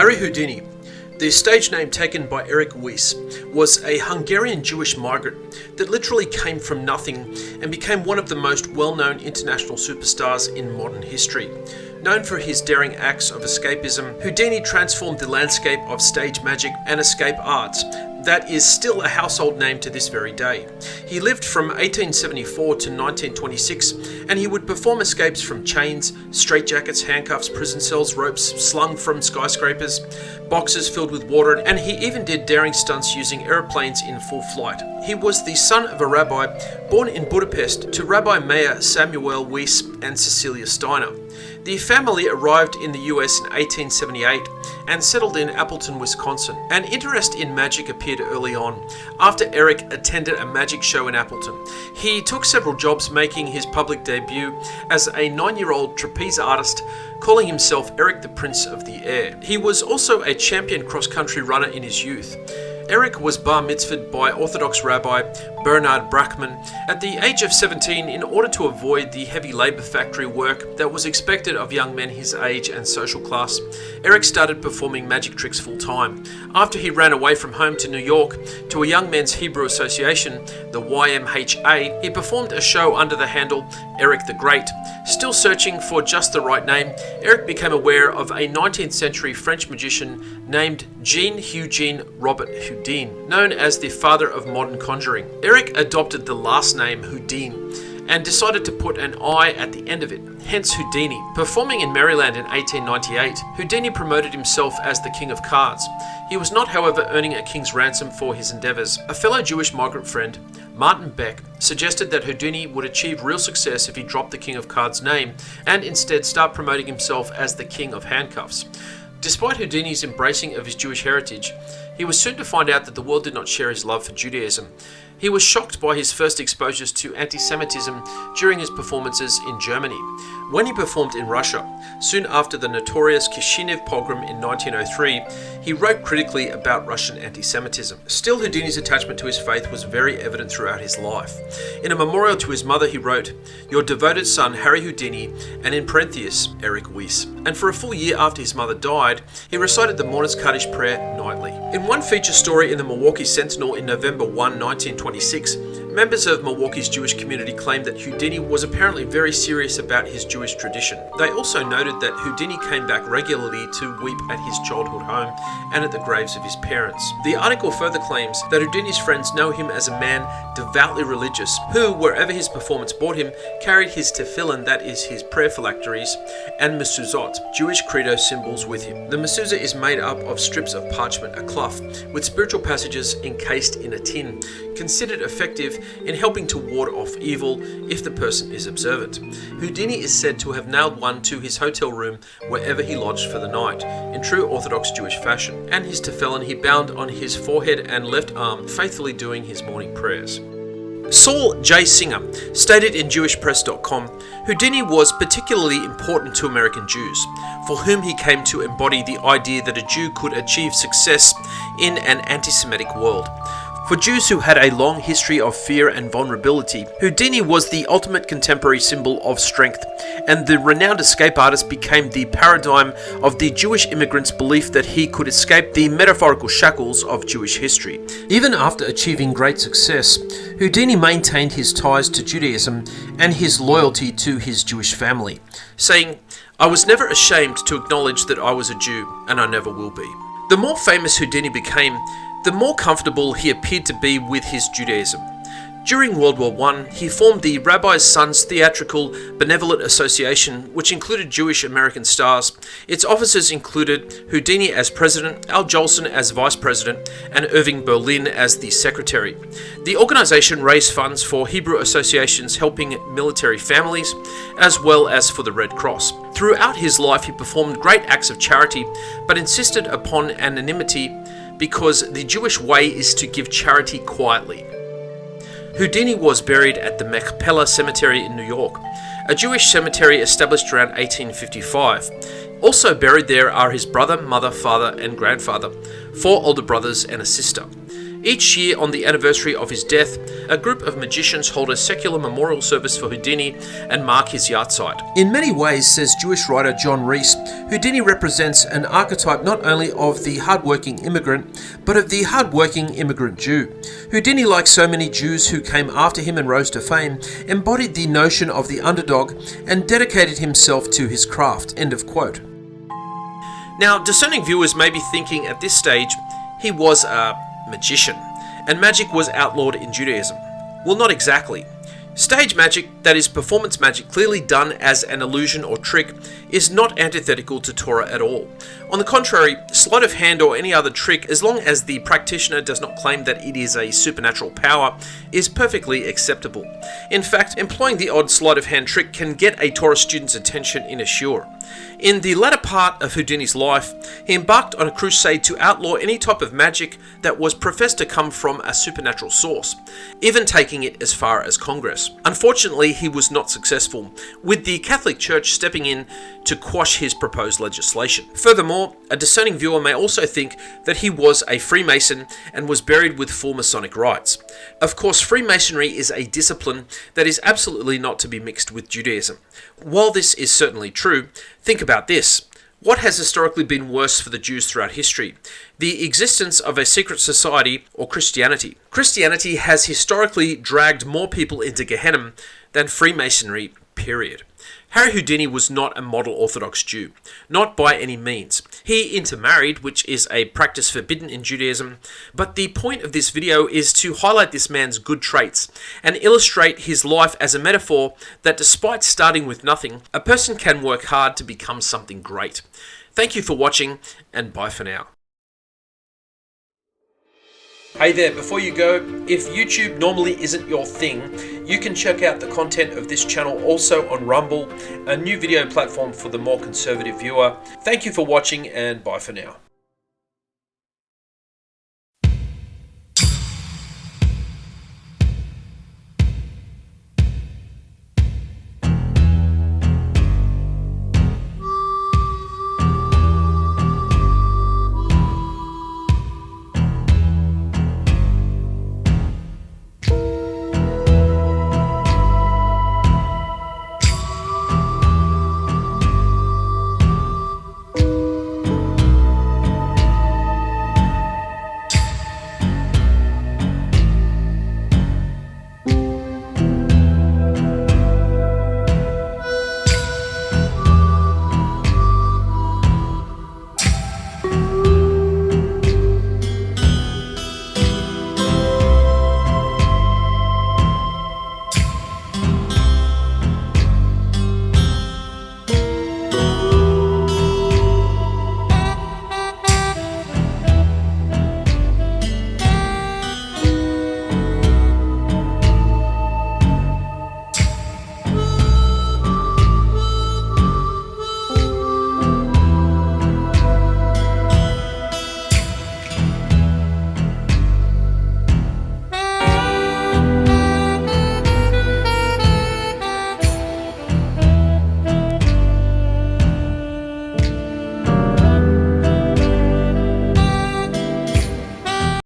Harry Houdini, the stage name taken by Eric Weiss, was a Hungarian Jewish migrant that literally came from nothing and became one of the most well-known international superstars in modern history. Known for his daring acts of escapism, Houdini transformed the landscape of stage magic and escape arts that is still a household name to this very day. He lived from 1874 to 1926, and he would perform escapes from chains, straitjackets, handcuffs, prison cells, ropes slung from skyscrapers, boxes filled with water, and he even did daring stunts using aeroplanes in full flight. He was the son of a rabbi born in Budapest to Rabbi Meir Samuel Weiss and Cecilia Steiner. The family arrived in the US in 1878 and settled in Appleton, Wisconsin. An interest in magic appeared early on, after Eric attended a magic show in Appleton. He took several jobs, making his public debut as a 9-year-old trapeze artist, calling himself Eric the Prince of the Air. He was also a champion cross-country runner in his youth. Eric was bar mitzvahed by Orthodox Rabbi Bernard Brackman at the age of 17 in order to avoid the heavy labor factory work that was expected of young men his age and social class. Eric started performing magic tricks full time. After he ran away from home to New York to a Young Men's Hebrew Association, the YMHA, he performed a show under the handle Eric the Great. Still searching for just the right name, Eric became aware of a 19th century French magician named Jean-Eugène Robert Houdin, known as the father of modern conjuring. Eric adopted the last name Houdin and decided to put an I at the end of it, hence Houdini. Performing in Maryland in 1898, Houdini promoted himself as the King of Cards. He was not, however, earning a king's ransom for his endeavors. A fellow Jewish migrant friend, Martin Beck, suggested that Houdini would achieve real success if he dropped the King of Cards name and instead start promoting himself as the King of Handcuffs. Despite Houdini's embracing of his Jewish heritage, he was soon to find out that the world did not share his love for Judaism. He was shocked by his first exposures to anti-Semitism during his performances in Germany. When he performed in Russia, soon after the notorious Kishinev pogrom in 1903, he wrote critically about Russian anti-Semitism. Still, Houdini's attachment to his faith was very evident throughout his life. In a memorial to his mother, he wrote, "Your devoted son, Harry Houdini," and in parentheses, Eric Weiss. And for a full year after his mother died, he recited the Mourner's Kaddish prayer nightly. In one feature story in the Milwaukee Sentinel in November 1, 1926, members of Milwaukee's Jewish community claimed that Houdini was apparently very serious about his Jewish tradition. They also noted that Houdini came back regularly to weep at his childhood home and at the graves of his parents. The article further claims that Houdini's friends know him as a man devoutly religious, who, wherever his performance brought him, carried his tefillin, that is his prayer phylacteries, and mezuzot, Jewish credo symbols, with him. The mezuzah is made up of strips of parchment, a cloth, with spiritual passages encased in a tin, considered effective in helping to ward off evil if the person is observant. Houdini is said to have nailed one to his hotel room wherever he lodged for the night, in true Orthodox Jewish fashion, and his tefillin he bound on his forehead and left arm, faithfully doing his morning prayers. Saul J. Singer stated in JewishPress.com, Houdini was particularly important to American Jews, for whom he came to embody the idea that a Jew could achieve success in an anti-Semitic world. For Jews who had a long history of fear and vulnerability, Houdini was the ultimate contemporary symbol of strength, and the renowned escape artist became the paradigm of the Jewish immigrant's belief that he could escape the metaphorical shackles of Jewish history. Even after achieving great success, Houdini maintained his ties to Judaism and his loyalty to his Jewish family, saying, "I was never ashamed to acknowledge that I was a Jew, and I never will be." The more famous Houdini became, the more comfortable he appeared to be with his Judaism. During World War I, he formed the Rabbi's Sons Theatrical Benevolent Association, which included Jewish American stars. Its officers included Houdini as president, Al Jolson as vice president, and Irving Berlin as the secretary. The organization raised funds for Hebrew associations helping military families, as well as for the Red Cross. Throughout his life, he performed great acts of charity, but insisted upon anonymity because the Jewish way is to give charity quietly. Houdini was buried at the Machpelah Cemetery in New York, a Jewish cemetery established around 1855. Also buried there are his brother, mother, father, and grandfather, 4 older brothers, and a sister. Each year on the anniversary of his death, a group of magicians hold a secular memorial service for Houdini and mark his yahrzeit. In many ways, says Jewish writer John Rees, Houdini represents an archetype not only of the hard-working immigrant, but of the hard-working immigrant Jew. Houdini, like so many Jews who came after him and rose to fame, embodied the notion of the underdog and dedicated himself to his craft. End of quote. Now, discerning viewers may be thinking at this stage, he was a magician, and magic was outlawed in Judaism. Well, not exactly. Stage magic, that is performance magic clearly done as an illusion or trick, is not antithetical to Torah at all. On the contrary, sleight of hand or any other trick, as long as the practitioner does not claim that it is a supernatural power, is perfectly acceptable. In fact, employing the odd sleight of hand trick can get a Torah student's attention in a shiur. In the latter part of Houdini's life, he embarked on a crusade to outlaw any type of magic that was professed to come from a supernatural source, even taking it as far as Congress. Unfortunately, he was not successful, with the Catholic Church stepping in to quash his proposed legislation. Furthermore, a discerning viewer may also think that he was a Freemason and was buried with full Masonic rites. Of course, Freemasonry is a discipline that is absolutely not to be mixed with Judaism. While this is certainly true, think about this. What has historically been worse for the Jews throughout history? The existence of a secret society or Christianity. Christianity has historically dragged more people into Gehenna than Freemasonry, period. Harry Houdini was not a model Orthodox Jew, not by any means. He intermarried, which is a practice forbidden in Judaism, but the point of this video is to highlight this man's good traits and illustrate his life as a metaphor that despite starting with nothing, a person can work hard to become something great. Thank you for watching, and bye for now. Hey there, before you go, if YouTube normally isn't your thing, you can check out the content of this channel also on Rumble, a new video platform for the more conservative viewer. Thank you for watching, and bye for now.